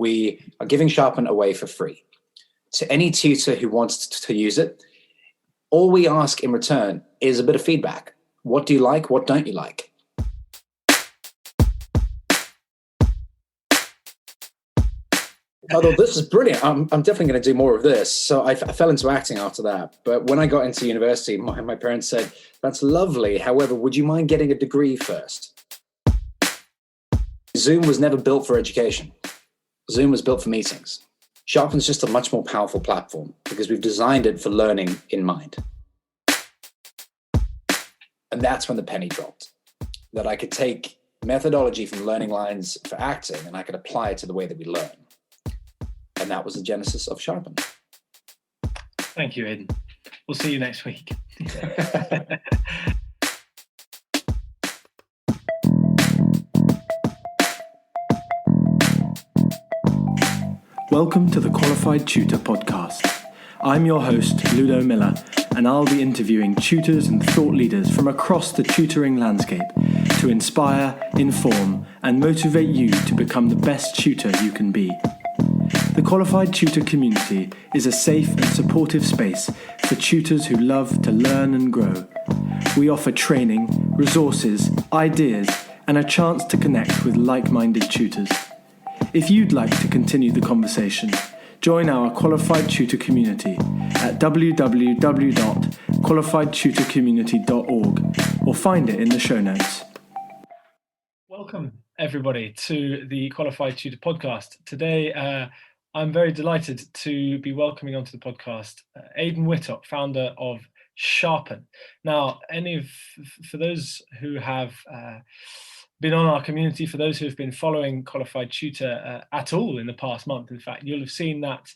we are giving Sharpen away for free to any tutor who wants to use it. All we ask in return is a bit of feedback. What do you like? What don't you like? Although this is brilliant, I'm definitely going to do more of this. So I fell into acting after that. But when I got into university, my parents said, that's lovely. However, would you mind getting a degree first? Zoom was never built for education. Zoom was built for meetings. Sharpen's just a much more powerful platform because we've designed it for learning in mind. And that's when the penny dropped, that I could take methodology from learning lines for acting and I could apply it to the way that we learn. And that was the genesis of Sharpen. Thank you, Aidan. We'll see you next week. Welcome to the Qualified Tutor podcast. I'm your host, Ludo Miller, and I'll be interviewing tutors and thought leaders from across the tutoring landscape to inspire, inform, and motivate you to become the best tutor you can be. The Qualified Tutor community is a safe and supportive space for tutors who love to learn and grow. We offer training, resources, ideas, and a chance to connect with like-minded tutors. If you'd like to continue the conversation, join our Qualified Tutor community at www.qualifiedtutorcommunity.org or find it in the show notes. Welcome, everybody, to the Qualified Tutor podcast. Today, I'm very delighted to be welcoming onto the podcast Aidan Whytock, founder of Sharpen. Now, for those who have been on our community, for those who have been following Qualified Tutor at all in the past month, in fact, you'll have seen that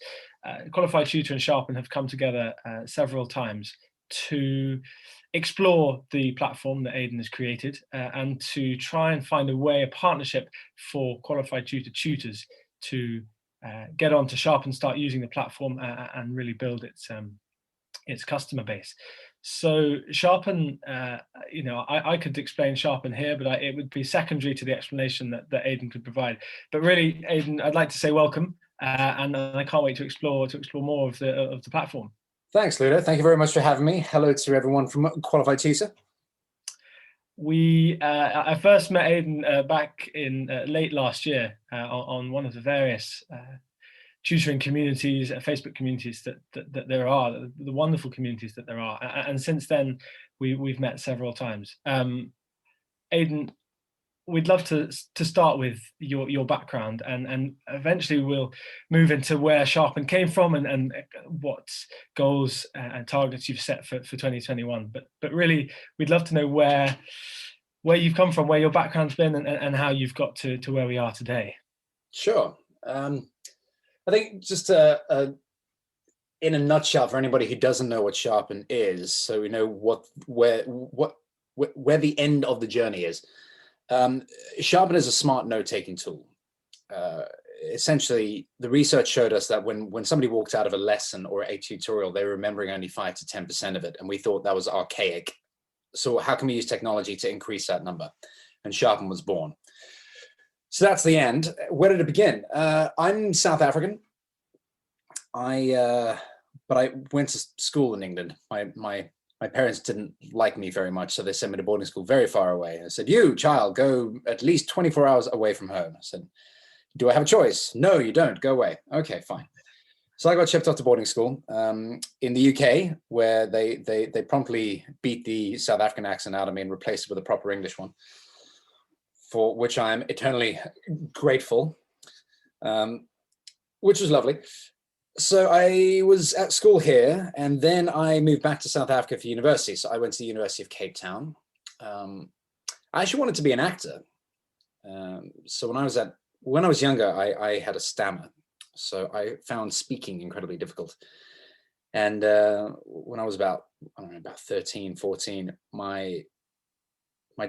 Qualified Tutor and Sharpen have come together several times to explore the platform that Aidan has created and to try and find a partnership for Qualified Tutor tutors to get on to Sharpen, start using the platform and really build its customer base. So Sharpen, I could explain Sharpen here, but it would be secondary to the explanation that Aidan could provide. But really, Aidan, I'd like to say welcome, and I can't wait to explore more of the platform. Thanks, Ludo. Thank you very much for having me. Hello to everyone from Qualified Tutor. I first met Aidan back in late last year on one of the various tutoring communities, Facebook communities that there are, the wonderful communities that there are, and since then we've met several times. Aidan, we'd love to start with your background, and eventually we'll move into where Sharpen came from and what goals and targets you've set for 2021. But really, we'd love to know where you've come from, where your background's been, and how you've got to where we are today. Sure. I think just in a nutshell, for anybody who doesn't know what Sharpen is, so we know where the end of the journey is. Sharpen is a smart note-taking tool. Essentially, the research showed us that when somebody walked out of a lesson or a tutorial, they were remembering only 5 to 10% of it, and we thought that was archaic. So how can we use technology to increase that number? And Sharpen was born. So that's the end. Where did it begin? I'm South African. But I went to school in England. My parents didn't like me very much, so they sent me to boarding school very far away. And I said, "You, child, go at least 24 hours away from home." I said, "Do I have a choice?" "No, you don't. Go away." "Okay, fine." So I got shipped off to boarding school in the UK, where they promptly beat the South African accent out of me and replaced it with a proper English one, for which I'm eternally grateful, which was lovely. So I was at school here, and then I moved back to South Africa for university. So I went to the University of Cape Town. I actually wanted to be an actor. So when I was younger, I had a stammer. So I found speaking incredibly difficult. And when I was about 13, 14, my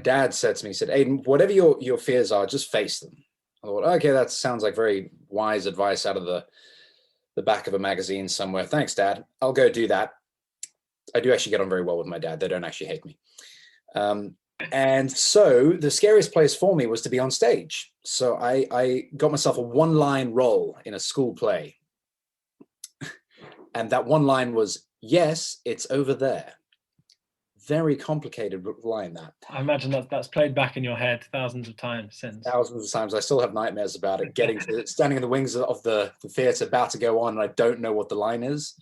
dad said to me, he said, "Aidan, whatever your fears are, just face them." I thought, okay, that sounds like very wise advice out of the back of a magazine somewhere. Thanks, Dad. I'll go do that. I do actually get on very well with my dad. They don't actually hate me. And so the scariest place for me was to be on stage. So I got myself a one-line role in a school play. And that one line was, "Yes, it's over there." Very complicated line, that. I imagine that's played back in your head thousands of times since. Thousands of times. I still have nightmares about it, standing in the wings of the theatre about to go on, and I don't know what the line is.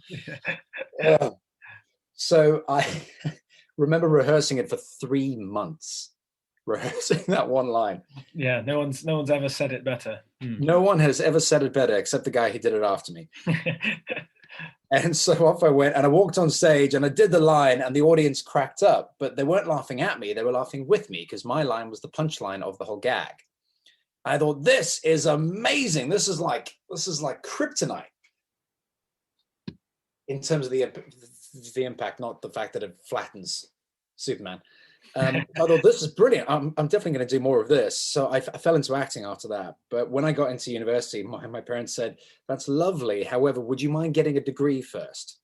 So I remember rehearsing it for 3 months, rehearsing that one line. Yeah, no one's ever said it better. No one has ever said it better except the guy who did it after me. And so off I went, and I walked on stage and I did the line, and the audience cracked up, but they weren't laughing at me. They were laughing with me, because my line was the punchline of the whole gag. I thought, this is amazing. This is like kryptonite in terms of the impact, not the fact that it flattens Superman. I thought, this is brilliant. I'm definitely going to do more of this. So I fell into acting after that. But when I got into university, my parents said, "That's lovely. However, would you mind getting a degree first?"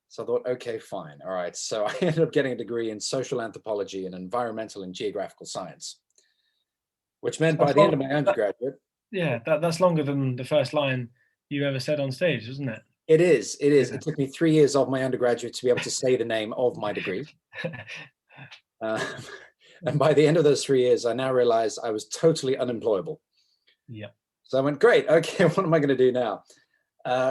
So I thought, okay, fine. All right. So I ended up getting a degree in social anthropology and environmental and geographical science, which meant by the end of my undergraduate. Yeah, that's longer than the first line you ever said on stage, isn't it? It is. It is. Yeah. It took me 3 years of my undergraduate to be able to say the name of my degree. And by the end of those 3 years, I now realized I was totally unemployable. Yeah. So I went, great, okay, what am I going to do now?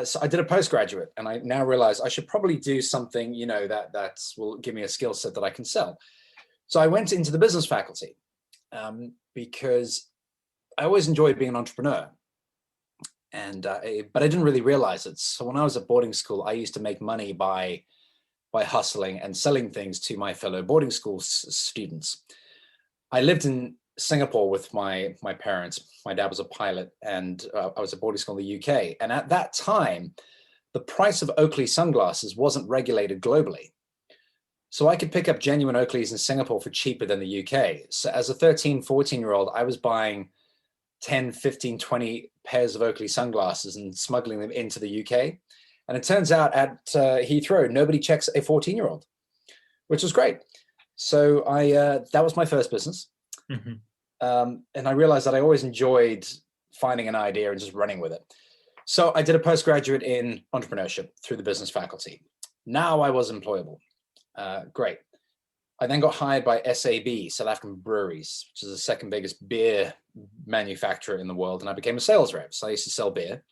So I did a postgraduate, and I now realize I should probably do something, that will give me a skill set that I can sell. So I went into the business faculty because I always enjoyed being an entrepreneur. And but I didn't really realize it. So when I was at boarding school, I used to make money by hustling and selling things to my fellow boarding school students. I lived in Singapore with my parents. My dad was a pilot, and I was at boarding school in the UK. And at that time, the price of Oakley sunglasses wasn't regulated globally. So I could pick up genuine Oakleys in Singapore for cheaper than the UK. So as a 13, 14-year-old, I was buying 10, 15, 20 pairs of Oakley sunglasses and smuggling them into the UK. And it turns out at Heathrow, nobody checks a 14-year-old, which was great. So that was my first business. And I realized that I always enjoyed finding an idea and just running with it. So I did a postgraduate in entrepreneurship through the business faculty. Now I was employable. Great. I then got hired by SAB, South African Breweries, which is the second biggest beer manufacturer in the world. And I became a sales rep. So I used to sell beer.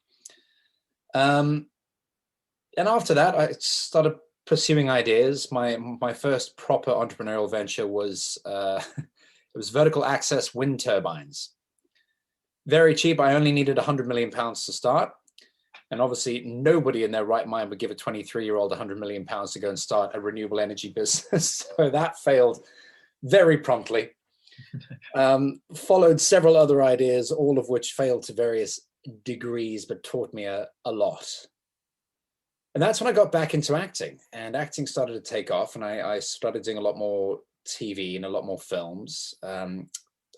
And after that, I started pursuing ideas. My first proper entrepreneurial venture was it was vertical access wind turbines. Very cheap. I only needed £100 million to start. And obviously, nobody in their right mind would give a 23-year-old £100 million to go and start a renewable energy business. So that failed very promptly. Followed several other ideas, all of which failed to various degrees, but taught me a lot. And that's when I got back into acting, and acting started to take off, and I started doing a lot more TV and a lot more films. I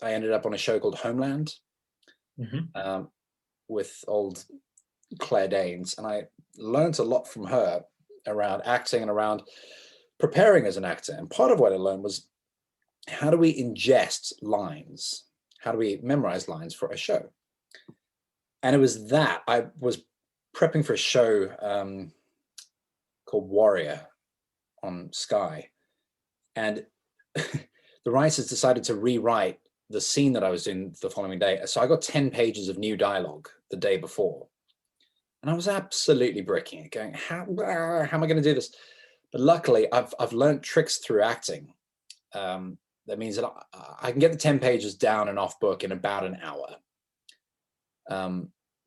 ended up on a show called Homeland with old Claire Danes, and I learned a lot from her around acting and around preparing as an actor. And part of what I learned was, how do we ingest lines? How do we memorize lines for a show? And it was that I was prepping for a show called Warrior on Sky. And the writers decided to rewrite the scene that I was doing the following day. So I got 10 pages of new dialogue the day before. And I was absolutely bricking it, going, how am I going to do this? But luckily, I've learned tricks through acting. That means that I can get the 10 pages down and off book in about an hour,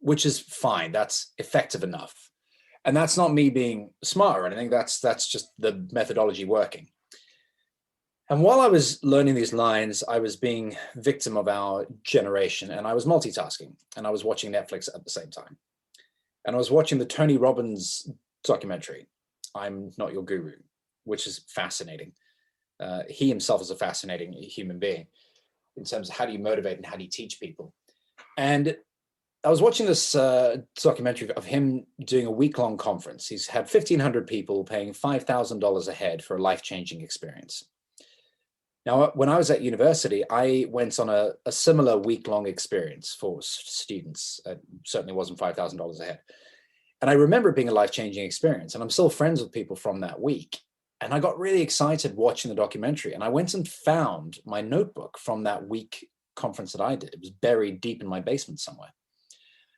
which is fine. That's effective enough. And that's not me being smart or anything. That's just the methodology working. And while I was learning these lines, I was being victim of our generation, and I was multitasking, and I was watching Netflix at the same time. And I was watching the Tony Robbins documentary, I'm Not Your Guru, which is fascinating. He himself is a fascinating human being in terms of how do you motivate and how do you teach people. And I was watching this documentary of him doing a week-long conference. He's had 1,500 people paying $5,000 a head for a life-changing experience. Now, when I was at university, I went on a similar week-long experience for students. It certainly wasn't $5,000 a head. And I remember it being a life-changing experience. And I'm still friends with people from that week. And I got really excited watching the documentary. And I went and found my notebook from that week conference that I did. It was buried deep in my basement somewhere.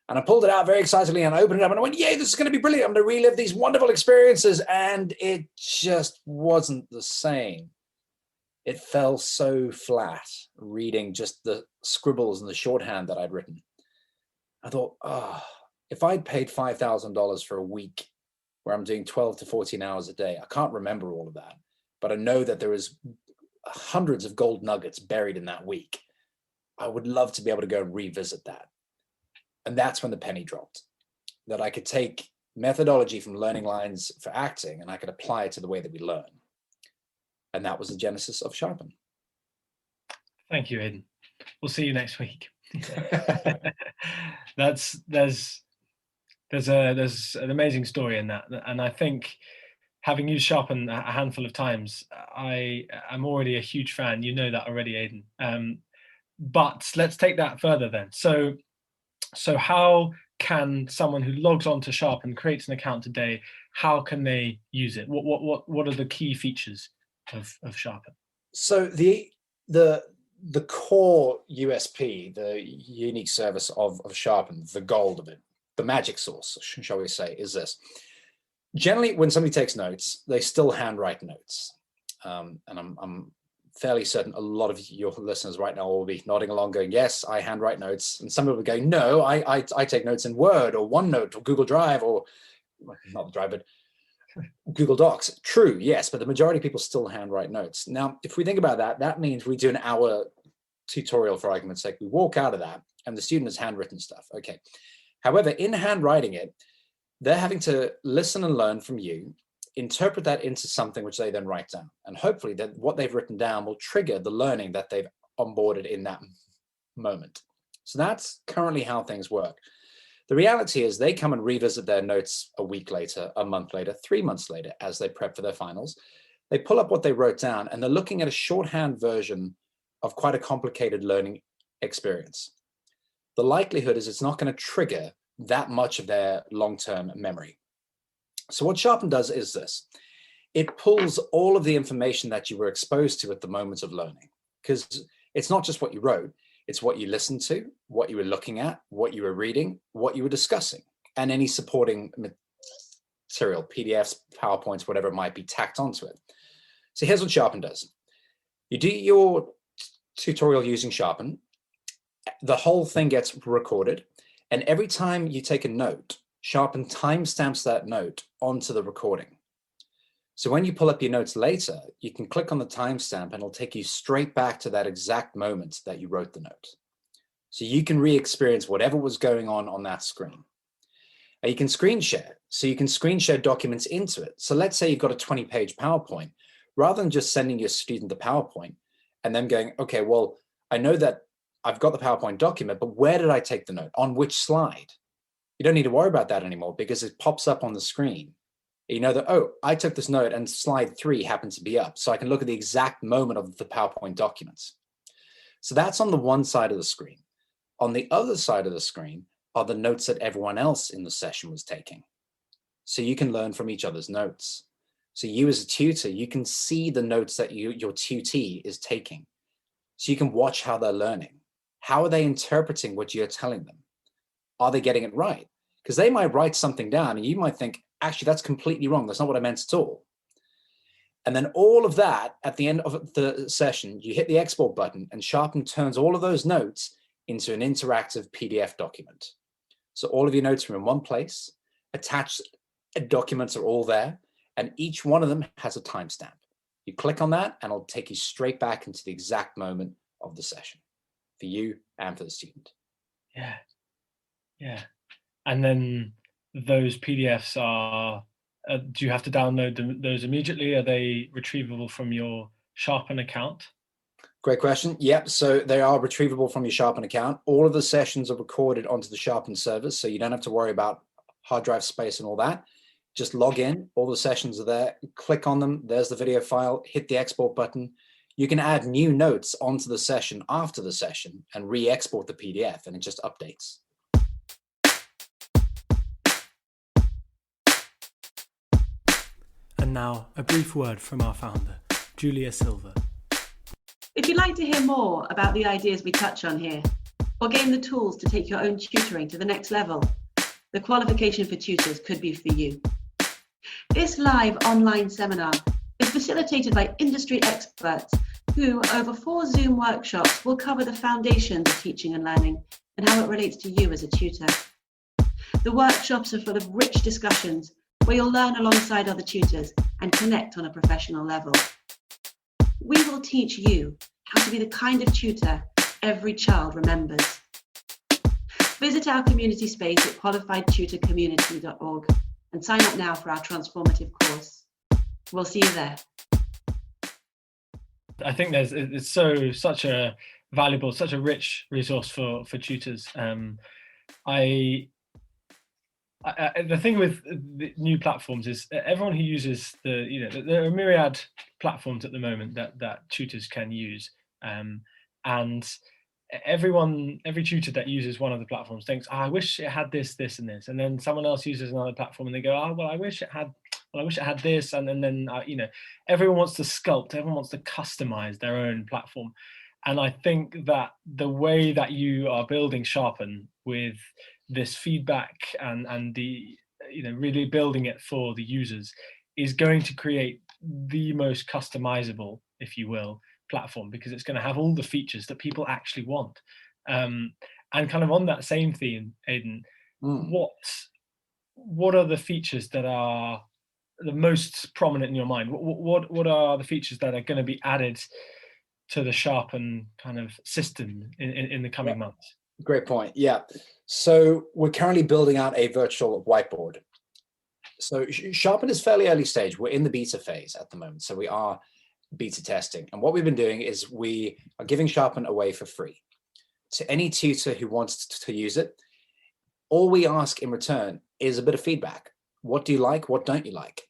And I pulled it out very excitedly and I opened it up and I went, yay, this is going to be brilliant. I'm going to relive these wonderful experiences. And it just wasn't the same. It fell so flat reading just the scribbles and the shorthand that I'd written. I thought, if I'd paid $5,000 for a week where I'm doing 12 to 14 hours a day, I can't remember all of that, but I know that there is hundreds of gold nuggets buried in that week. I would love to be able to go and revisit that. And that's when the penny dropped, that I could take methodology from learning lines for acting and I could apply it to the way that we learn. And that was the genesis of Sharpen. Thank you, Aidan. We'll see you next week. There's an amazing story in that, and I think having used Sharpen a handful of times, I am already a huge fan. You know that already, Aidan. But let's take that further then. So how can someone who logs on to Sharpen, creates an account today, how can they use it? What are the key features of Sharpen? So the core USP, the unique service of Sharpen, the gold of it, the magic sauce, shall we say, is this. Generally, when somebody takes notes, they still handwrite notes. And I'm fairly certain a lot of your listeners right now will be nodding along going, yes, I handwrite notes. And some people will be going, no, I take notes in Word or OneNote or Google Drive or, not the Drive, but Google Docs. True, yes, but the majority of people still handwrite notes. Now, if we think about that, that means we do an hour tutorial, for argument's sake. We walk out of that and the student has handwritten stuff. Okay. However, in handwriting it, they're having to listen and learn from you, interpret that into something which they then write down. And hopefully that what they've written down will trigger the learning that they've onboarded in that moment. So that's currently how things work. The reality is they come and revisit their notes a week later, a month later, 3 months later, as they prep for their finals. They pull up what they wrote down and they're looking at a shorthand version of quite a complicated learning experience. The likelihood is it's not going to trigger that much of their long-term memory. So what Sharpen does is this. It pulls all of the information that you were exposed to at the moment of learning, because it's not just what you wrote, it's what you listened to, what you were looking at, what you were reading, what you were discussing, and any supporting material, PDFs, PowerPoints, whatever it might be, tacked onto it. So here's what Sharpen does. You do your tutorial using Sharpen, the whole thing gets recorded, and every time you take a note, Sharpen timestamps that note onto the recording. So when you pull up your notes later, you can click on the timestamp and it'll take you straight back to that exact moment that you wrote the note. So you can re-experience whatever was going on that screen. And you can screen share. So you can screen share documents into it. So let's say you've got a 20-page PowerPoint. Rather than just sending your student the PowerPoint and then going, okay, well, I know that I've got the PowerPoint document, but where did I take the note? On which slide? You don't need to worry about that anymore because it pops up on the screen. You know that, oh, I took this note and slide 3 happens to be up. So I can look at the exact moment of the PowerPoint documents. So that's on the one side of the screen. On the other side of the screen are the notes that everyone else in the session was taking. So you can learn from each other's notes. So you as a tutor, you can see the notes that your tutee is taking. So you can watch how they're learning. How are they interpreting what you're telling them? Are they getting it right? Because they might write something down and you might think, actually, that's completely wrong. That's not what I meant at all. And then all of that, at the end of the session, you hit the export button and Sharpen turns all of those notes into an interactive PDF document. So all of your notes are in one place, attached documents are all there, and each one of them has a timestamp. You click on that and it'll take you straight back into the exact moment of the session for you and for the student. Yeah. Yeah. And then those PDFs are, do you have to download those immediately? Are they retrievable from your Sharpen account? Great question. Yep. So they are retrievable from your Sharpen account. All of the sessions are recorded onto the Sharpen servers, so you don't have to worry about hard drive space and all that. Just log in. All the sessions are there. Click on them. There's the video file. Hit the export button. You can add new notes onto the session after the session and re-export the PDF, and it just updates. And now, a brief word from our founder, Julia Silver. If you'd like to hear more about the ideas we touch on here, or gain the tools to take your own tutoring to the next level, the Qualification for Tutors could be for you. This live online seminar is facilitated by industry experts who, over 4 Zoom workshops, will cover the foundations of teaching and learning and how it relates to you as a tutor. The workshops are full of rich discussions where you'll learn alongside other tutors and connect on a professional level. We will teach you how to be the kind of tutor every child remembers. Visit our community space at qualifiedtutorcommunity.org and sign up now for our transformative course. We'll see you there. I think it's such a valuable, such a rich resource for tutors. The thing with the new platforms is everyone who uses there are myriad platforms at the moment that tutors can use, and every tutor that uses one of the platforms thinks, I wish it had this, this, and this, and then someone else uses another platform and they go, I wish it had this, and then everyone wants to sculpt, everyone wants to customize their own platform. And I think that the way that you are building Sharpen with this feedback and the really building it for the users is going to create the most customizable, if you will, platform, because it's going to have all the features that people actually want. And kind of on that same theme, Aidan, what are the features that are the most prominent in your mind? What are the features that are going to be added to the Sharpen kind of system in the coming months? Great point. Yeah. So we're currently building out a virtual whiteboard. So Sharpen is fairly early stage. We're in the beta phase at the moment. So we are beta testing. And what we've been doing is we are giving Sharpen away for free to any tutor who wants to use it. All we ask in return is a bit of feedback. What do you like? What don't you like?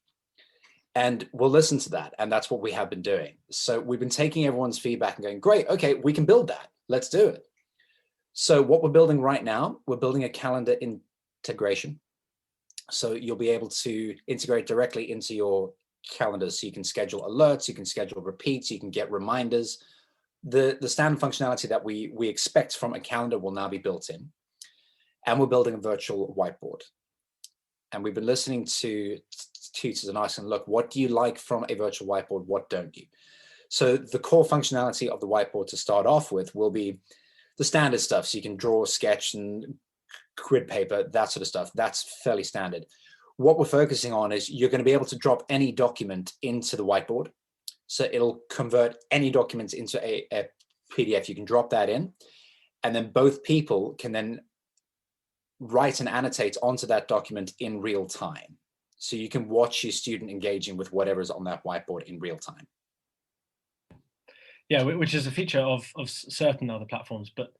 And we'll listen to that. And that's what we have been doing. So we've been taking everyone's feedback and going, great, okay, we can build that. Let's do it. So what we're building right now, we're building a calendar integration. So you'll be able to integrate directly into your calendar. So you can schedule alerts, you can schedule repeats, you can get reminders. The standard functionality that we expect from a calendar will now be built in. And we're building a virtual whiteboard. And we've been listening to tutors and asking, look, what do you like from a virtual whiteboard? What don't you? So the core functionality of the whiteboard to start off with will be the standard stuff. So you can draw, sketch, and grid paper, that sort of stuff. That's fairly standard. What we're focusing on is you're going to be able to drop any document into the whiteboard. So it'll convert any documents into a PDF. You can drop that in, and then both people can then write and annotate onto that document in real time. So you can watch your student engaging with whatever is on that whiteboard in real time. Yeah, which is a feature of certain other platforms, but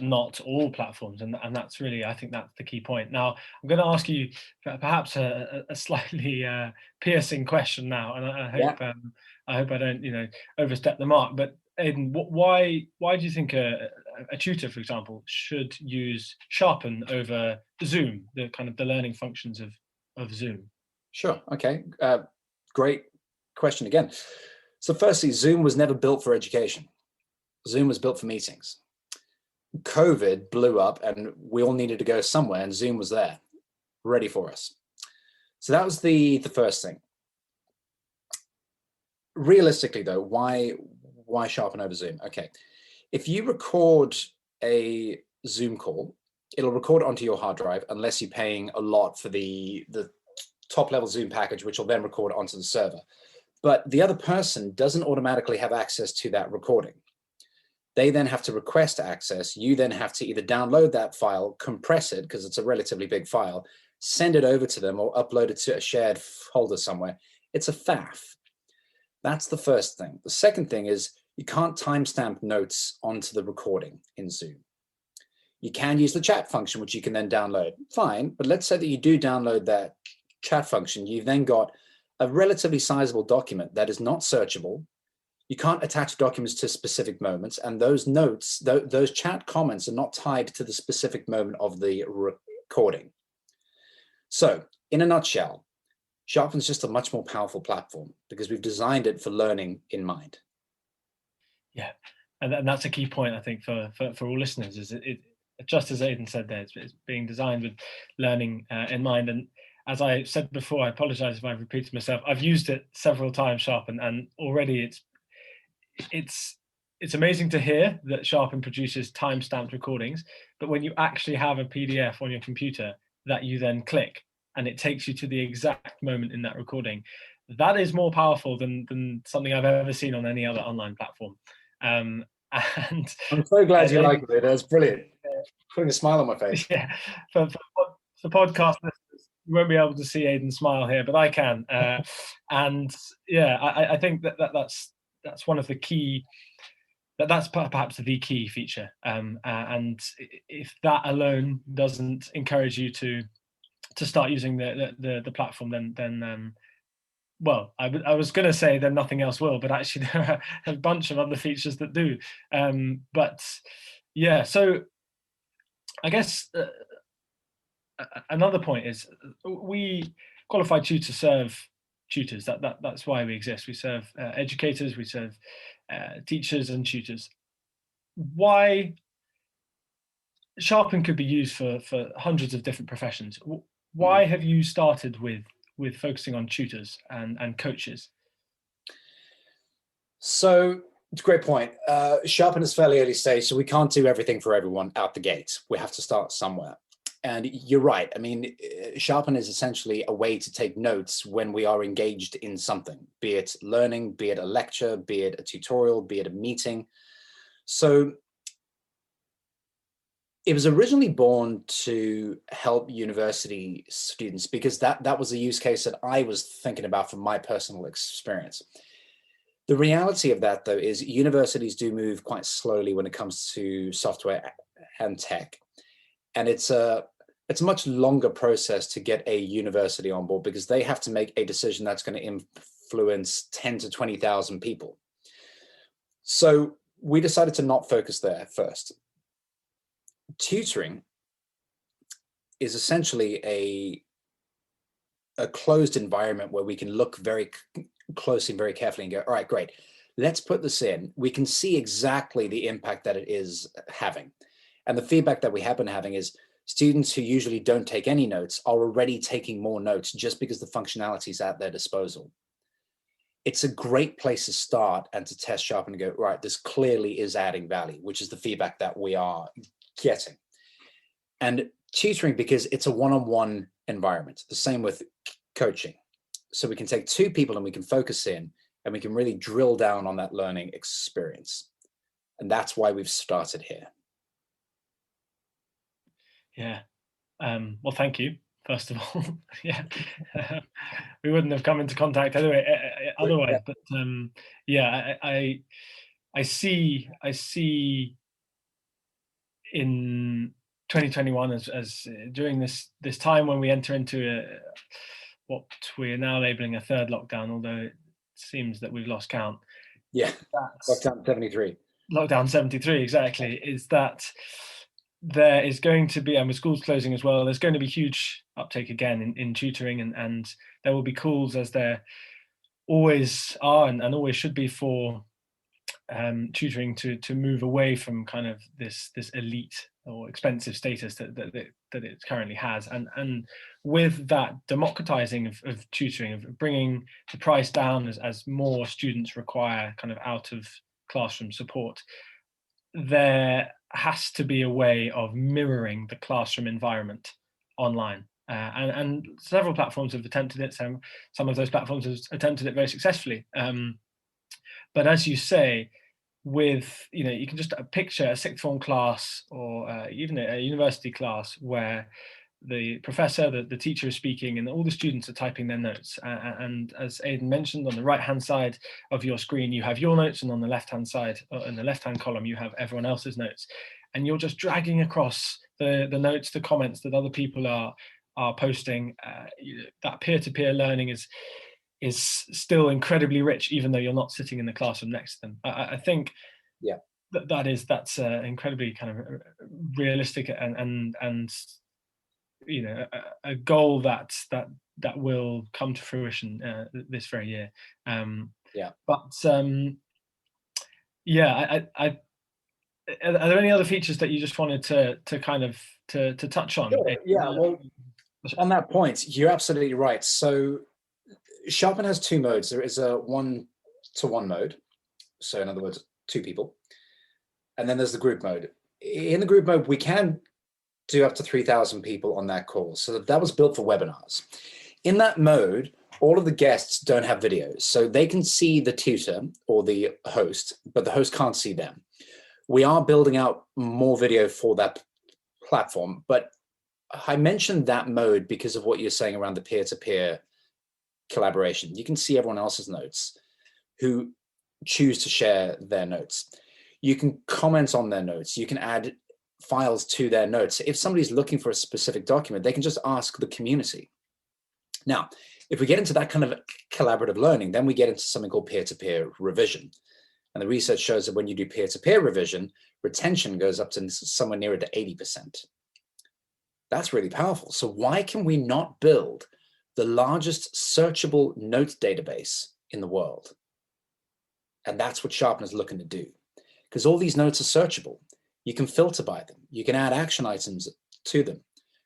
not all platforms, and that's really, I think that's the key point. Now, I'm going to ask you perhaps a slightly piercing question now, and I hope I don't overstep the mark. But Aidan, why do you think a tutor, for example, should use Sharpen over Zoom, the learning functions of Zoom? Sure. Okay. Great question again. So firstly, Zoom was never built for education. Zoom was built for meetings. COVID blew up and we all needed to go somewhere, and Zoom was there, ready for us. So that was the first thing. Realistically though, why Sharpen over Zoom? Okay, if you record a Zoom call, it'll record onto your hard drive unless you're paying a lot for the top level Zoom package, which will then record onto the server. But the other person doesn't automatically have access to that recording. They then have to request access. You then have to either download that file, compress it, because it's a relatively big file, send it over to them, or upload it to a shared folder somewhere. It's a faff. That's the first thing. The second thing is you can't timestamp notes onto the recording in Zoom. You can use the chat function, which you can then download. Fine, but let's say that you do download that chat function. You've then got a relatively sizable document that is not searchable. You can't attach documents to specific moments, and those notes, those chat comments are not tied to the specific moment of the recording. So in a nutshell, Sharpen's just a much more powerful platform because we've designed it for learning in mind. Yeah, and that's a key point, I think, for all listeners, is it just as Aidan said there, it's being designed with learning in mind. And as I said before, I apologize if I've repeated myself, I've used it several times, Sharpen, and already it's amazing to hear that Sharpen produces time-stamped recordings, but when you actually have a PDF on your computer that you then click and it takes you to the exact moment in that recording, that is more powerful than something I've ever seen on any other online platform. And I'm so glad you like it. That's brilliant. Putting a smile on my face. Yeah, for podcast listeners, you won't be able to see Aidan smile here, but I can. And yeah, I think that's one of the key. That's perhaps the key feature. And if that alone doesn't encourage you to start using the platform, then well, I was going to say then nothing else will, but actually there are a bunch of other features that do. But yeah, so I guess another point is we Qualified Tutor serve tutors. That's why we exist. We serve educators, we serve teachers and tutors. Why Sharpen could be used for hundreds of different professions. Why have you started with focusing on tutors and coaches? So it's a great point. Sharpen is fairly early stage, so we can't do everything for everyone out the gate. We have to start somewhere. And you're right. I mean, Sharpen is essentially a way to take notes when we are engaged in something, be it learning, be it a lecture, be it a tutorial, be it a meeting. So it was originally born to help university students because that was a use case that I was thinking about from my personal experience. The reality of that, though, is universities do move quite slowly when it comes to software and tech. And it's a much longer process to get a university on board because they have to make a decision that's going to influence 10 to 20,000 people. So we decided to not focus there first. Tutoring is essentially a closed environment where we can look very closely and very carefully and go, all right, great, let's put this in. We can see exactly the impact that it is having. And the feedback that we have been having is students who usually don't take any notes are already taking more notes just because the functionality is at their disposal. It's a great place to start and to test Sharpen and go, right, this clearly is adding value, which is the feedback that we are getting. And tutoring, because it's a one-on-one environment, the same with coaching. So we can take two people and we can focus in and we can really drill down on that learning experience. And that's why we've started here. Yeah. Well, thank you, first of all. Yeah. We wouldn't have come into contact anyway, otherwise. But yeah, I see in 2021 as during this time when we enter into what we are now labeling a third lockdown, although it seems that we've lost count. Yeah, lockdown 73. Lockdown 73, exactly, is that there is going to be, and with schools closing as well, there's going to be huge uptake again in tutoring, and there will be calls, as there always are and always should be, for tutoring to move away from kind of this elite or expensive status that it currently has, and with that democratizing of tutoring, of bringing the price down as more students require kind of out of classroom support, there has to be a way of mirroring the classroom environment online. And several platforms have attempted it. Some of those platforms have attempted it very successfully. But as you say, with, you can just picture a sixth form class or even a university class where the professor, the teacher is speaking and all the students are typing their notes. And as Aidan mentioned, on the right-hand side of your screen, you have your notes, and on the left-hand side, in the left-hand column, you have everyone else's notes. And you're just dragging across the notes, the comments that other people are posting. That peer-to-peer learning is is still incredibly rich, even though you're not sitting in the classroom next to them. I think that's incredibly kind of realistic and a goal that will come to fruition this very year. Are there any other features that you just wanted to kind of to touch on? Sure. Yeah, well, on that point, you're absolutely right. So Sharpen has two modes. There is a one-to-one mode, so in other words, two people, and then there's the group mode. In the group mode, we can do up to 3,000 people on that call. So that was built for webinars. In that mode, all of the guests don't have videos, so they can see the tutor or the host, but the host can't see them. We are building out more video for that platform, but I mentioned that mode because of what you're saying around the peer-to-peer collaboration. You can see everyone else's notes who choose to share their notes. You can comment on their notes. You can add files to their notes. If somebody's looking for a specific document, they can just ask the community. Now, if we get into that kind of collaborative learning, then we get into something called peer-to-peer revision. And the research shows that when you do peer-to-peer revision, retention goes up to somewhere nearer to 80%. That's really powerful. So why can we not build the largest searchable note database in the world? And that's what Sharpen is looking to do. Because all these notes are searchable. You can filter by them. You can add action items to them.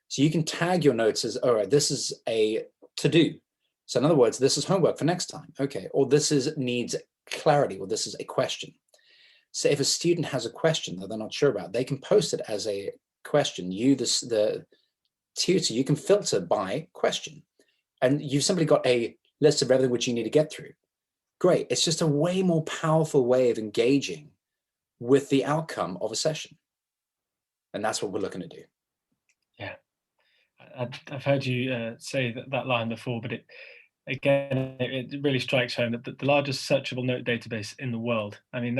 So you can tag your notes as, all right, this is a to-do. So in other words, this is homework for next time. Okay, or this needs clarity, or this is a question. So if a student has a question that they're not sure about, they can post it as a question. You, the tutor, you can filter by question. And you've simply got a list of everything which you need to get through. Great. It's just a way more powerful way of engaging with the outcome of a session. And that's what we're looking to do. Yeah. I've heard you say that line before, but it really strikes home that the largest searchable note database in the world. I mean,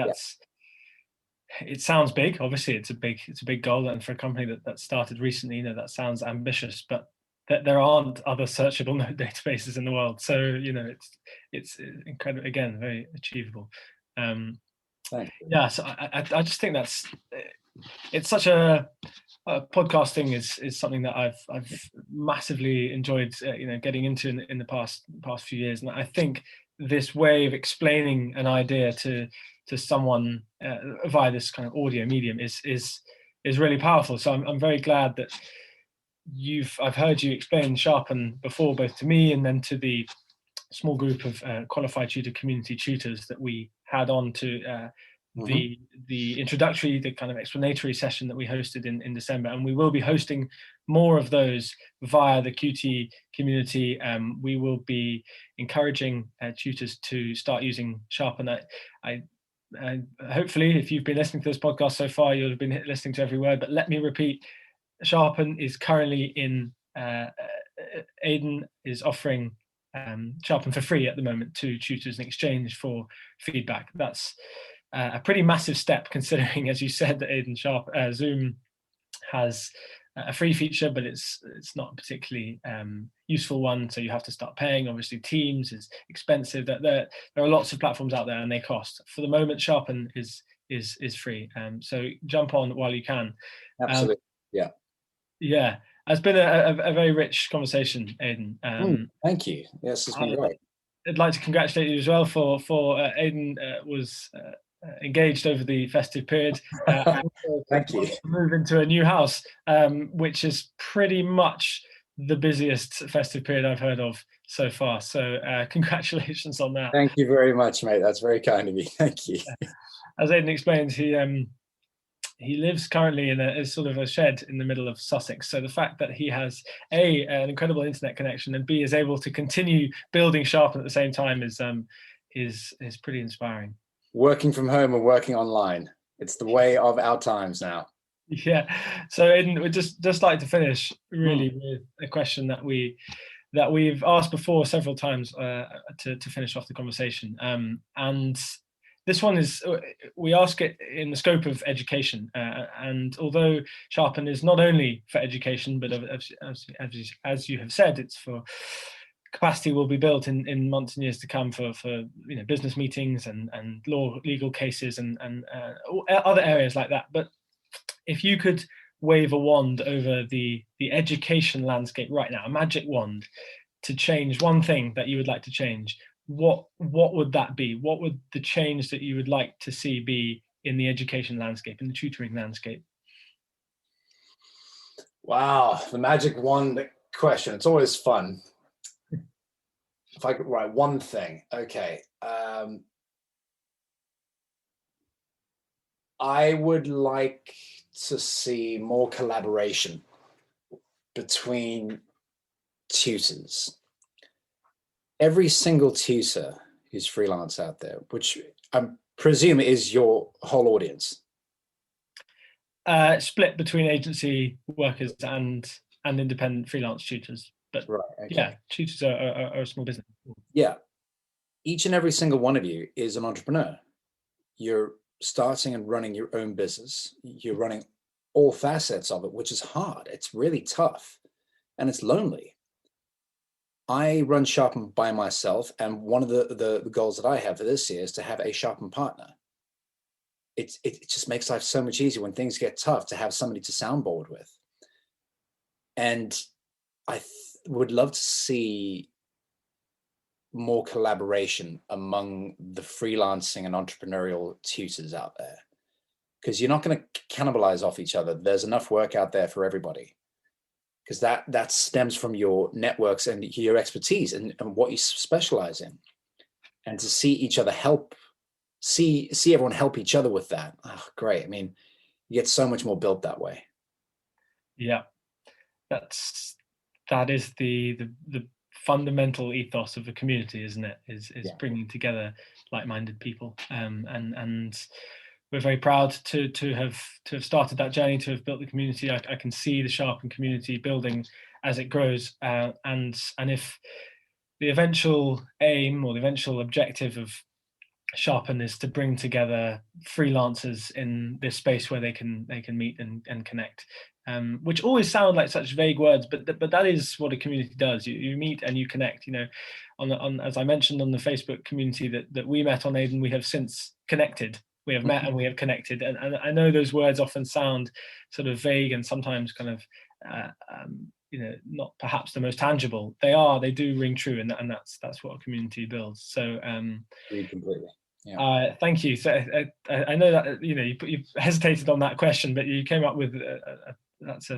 it sounds big. Obviously, it's a big goal, and for a company that started recently, that sounds ambitious. But there aren't other searchable note databases in the world, so it's incredible. Again, very achievable. Yeah, so I just think it's such a podcasting is something that I've massively enjoyed getting into in the past few years, and I think this way of explaining an idea to someone via this kind of audio medium is really powerful. So I'm very glad that I've heard you explain Sharpen before, both to me and then to the small group of qualified tutor community tutors that we had on to the introductory, the kind of explanatory session that we hosted in December, and we will be hosting more of those via the QT community. We will be encouraging tutors to start using Sharpen. Hopefully, if you've been listening to this podcast so far, you'll have been listening to every word, but let me repeat, Sharpen is currently in, Aidan is offering Sharpen for free at the moment to tutors in exchange for feedback. That's a pretty massive step, considering, as you said, that Aidan, Zoom has a free feature, but it's not a particularly useful one, so you have to start paying. Obviously, Teams is expensive. There are lots of platforms out there, and they cost. For the moment, Sharpen is free, so jump on while you can. Absolutely, yeah. It's been a very rich conversation, Aidan. Thank you. Yes, it's been great. I'd like to congratulate you as well for Aidan was engaged over the festive period. Thank you. Move into a new house, which is pretty much the busiest festive period I've heard of so far. So congratulations on that. Thank you very much, mate. That's very kind of you. Thank you. As Aidan explained, he lives currently in a sort of a shed in the middle of Sussex. So the fact that he has an incredible internet connection, and B, is able to continue building Sharpen at the same time is pretty inspiring. Working from home and working online. It's the way of our times now. Yeah. So Aidan, we'd just like to finish really with a question that we've asked before several times to finish off the conversation. And this one is, we ask it in the scope of education. And although Sharpen is not only for education, but as you have said, it's for capacity will be built in months and years to come for business meetings and legal cases and other areas like that. But if you could wave a wand over the education landscape right now, a magic wand, to change one thing that you would like to change, what would that be? What would the change that you would like to see be in the education landscape, in the tutoring landscape? Wow, the magic wand question. It's always fun. If I could write one thing, okay. I would like to see more collaboration between tutors. Every single tutor who's freelance out there, which I presume is your whole audience. Split between agency workers and independent freelance tutors. But right, okay. Yeah, tutors are a small business. Yeah. Each and every single one of you is an entrepreneur. You're starting and running your own business. You're running all facets of it, which is hard. It's really tough and it's lonely. I run Sharpen by myself, and one of the goals that I have for this year is to have a Sharpen partner. It just makes life so much easier when things get tough to have somebody to soundboard with. And I would love to see more collaboration among the freelancing and entrepreneurial tutors out there, because you're not going to cannibalize off each other. There's enough work out there for everybody, because that stems from your networks and your expertise and what you specialize in. And to see each other see everyone help each other with that. Oh, great. I mean, you get so much more built that way. Yeah, that is the fundamental ethos of a community, isn't it? Is bringing together like-minded people, and we're very proud to have started that journey, to have built the community. I can see the Sharpen community building as it grows, and if the eventual aim or the eventual objective of Sharpen is to bring together freelancers in this space where they can meet and connect, which always sound like such vague words, but that is what a community does. You meet and you connect. On as I mentioned, on the Facebook community that we met on, Aidan, we have since connected. We have met and we have connected, and I know those words often sound sort of vague and sometimes kind of not perhaps the most tangible. They do ring true, and that's what a community builds. So completely. Yeah. Thank you. So I know that you hesitated on that question, but you came up with that's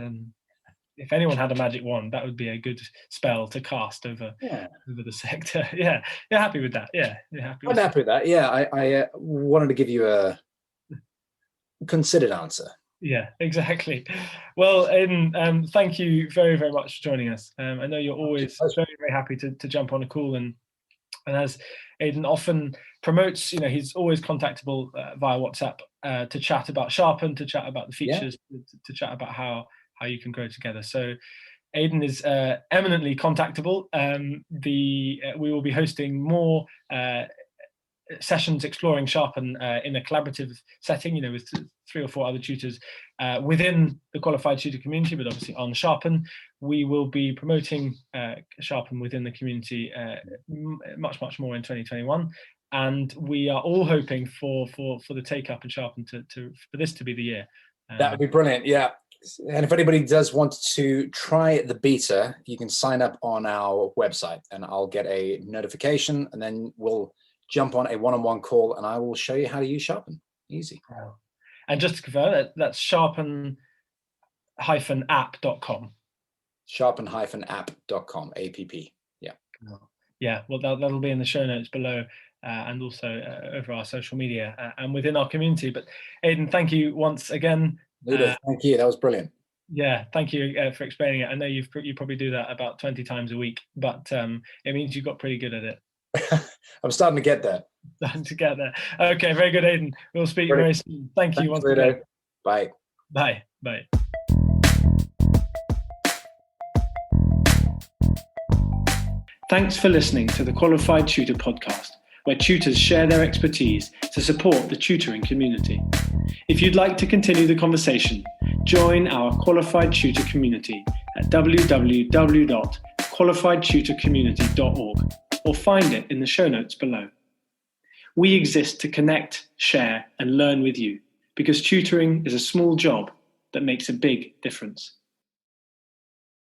if anyone had a magic wand, that would be a good spell to cast over the sector. Yeah, you're happy with that? Yeah, you're happy. I'm happy with that. Yeah, I wanted to give you a considered answer. Yeah, exactly. Well, Aidan, thank you very, very much for joining us. I know you're always very, very happy to jump on a call, and as Aidan often promotes, he's always contactable via WhatsApp to chat about Sharpen, to chat about the features, to chat about how you can grow together. So Aidan is eminently contactable. We will be hosting more sessions exploring Sharpen in a collaborative setting, with 3 or 4 other tutors within the qualified tutor community, but obviously on Sharpen. We will be promoting Sharpen within the community much, much more in 2021. And we are all hoping for the take up in Sharpen for this to be the year. That would be brilliant. Yeah. And if anybody does want to try the beta, you can sign up on our website and I'll get a notification, and then we'll jump on a one-on-one call and I will show you how to use Sharpen. Easy. And just to confirm, that's sharpen-app.com. Sharpen-app.com, APP. Yeah. Yeah, well, that'll be in the show notes below, and also over our social media and within our community. But Aidan, thank you once again. Thank you. That was brilliant. Yeah, thank you for explaining it. I know you probably do that about 20 times a week, but it means you got pretty good at it. I'm starting to get there. Okay, very good, Aidan. We'll speak very soon. Thanks you once again. Bye. Bye. Bye. Thanks for listening to the Qualified Tutor podcast, where tutors share their expertise to support the tutoring community. If you'd like to continue the conversation, join our Qualified Tutor community at www.qualifiedtutor.com. qualifiedtutorcommunity.org or find it in the show notes below. We exist to connect, share, and learn with you because tutoring is a small job that makes a big difference.